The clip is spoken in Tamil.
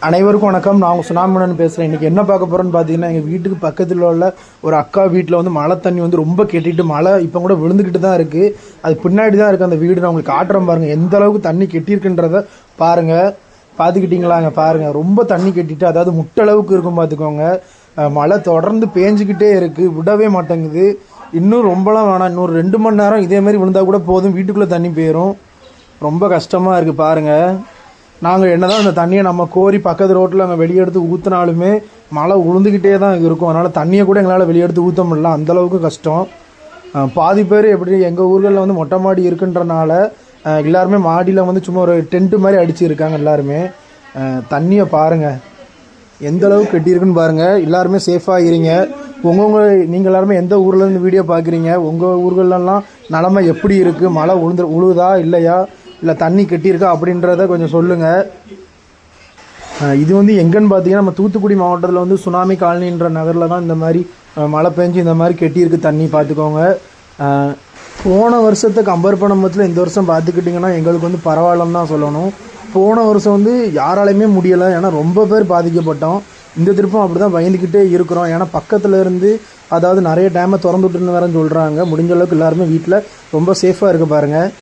அனைவருக்கும் வணக்கம். நான் உங்கள் சுனாமணன் பேசுகிறேன். இன்றைக்கி என்ன பார்க்க போகிறோன்னு பார்த்தீங்கன்னா, எங்கள் வீட்டுக்கு பக்கத்தில் உள்ள ஒரு அக்கா வீட்டில் வந்து மழை தண்ணி வந்து ரொம்ப கெட்டிட்டு மழை இப்போ கூட விழுந்துக்கிட்டு தான் இருக்குது. அது பின்னாடி தான் இருக்குது அந்த வீடு. நான் உங்களுக்கு காட்டுறேன் பாருங்கள், எந்த அளவுக்கு தண்ணி கெட்டியிருக்குன்றத பாருங்கள். பார்த்துக்கிட்டிங்களாங்க பாருங்கள், ரொம்ப தண்ணி கெட்டிட்டு, அதாவது முட்டளவுக்கு இருக்கும் பார்த்துக்கோங்க. மழை தொடர்ந்து பேஞ்சிக்கிட்டே இருக்குது, விடவே மாட்டேங்குது. இன்னும் ரொம்பலாம் வேணாம், இன்னொரு 2 மணி நேரம் இதேமாதிரி விழுந்தால் கூட போதும், வீட்டுக்குள்ளே தண்ணி போயிடும். ரொம்ப கஷ்டமாக இருக்குது பாருங்கள். நாங்கள் என்ன தான் அந்த தண்ணியை நம்ம கோரி பக்கத்து ரோட்டில் அங்கே வெளியே எடுத்து ஊற்றினாலுமே மழை உழுந்துக்கிட்டே தான் இருக்கும். அதனால் தண்ணியை கூட எங்களால் வெளியே எடுத்து ஊற்ற முடியல, அந்தளவுக்கு கஷ்டம். பாதி பேர் எப்படி எங்கள் ஊர்களில் வந்து மொட்டை மாடி இருக்குன்றனால எல்லாருமே மாடியில் வந்து சும்மா ஒரு டென்ட்டு மாதிரி அடிச்சுருக்காங்க எல்லாருமே. தண்ணியை பாருங்கள் எந்த அளவுக்கு கட்டியிருக்குன்னு பாருங்கள். எல்லாருமே சேஃபாக இருங்க. நீங்கள் எல்லாருமே எந்த ஊர்லேருந்து வீடியோ பார்க்குறீங்க, உங்கள் ஊர்களெல்லாம் நிலமை எப்படி இருக்குது, மழை உழுதா இல்லையா, இல்லை தண்ணி கட்டியிருக்கா அப்படின்றத கொஞ்சம் சொல்லுங்கள். இது வந்து எங்கன்னு பார்த்தீங்கன்னா, நம்ம தூத்துக்குடி மாவட்டத்தில் வந்து சுனாமி காலனின்ற நகரில் தான் இந்த மாதிரி மழை பெஞ்சு இந்த மாதிரி கெட்டியிருக்கு தண்ணி, பார்த்துக்கோங்க. போன வருஷத்தை கம்பேர் பண்ணும்போது இந்த வருஷம் பார்த்துக்கிட்டிங்கன்னா எங்களுக்கு வந்து பரவாயில்லன்னு தான் சொல்லணும். போன வருஷம் வந்து யாராலையுமே முடியலை, ஏன்னா ரொம்ப பேர் பாதிக்கப்பட்டோம். இந்த திருப்பம் அப்படி தான் பயந்துக்கிட்டே இருக்கிறோம். ஏன்னா பக்கத்தில் இருந்து அதாவது நிறைய டேமை திறந்து விட்டுன்னு வேறு சொல்கிறாங்க. முடிஞ்ச அளவுக்கு எல்லாருமே வீட்டில் ரொம்ப சேஃபாக இருக்க பாருங்கள்.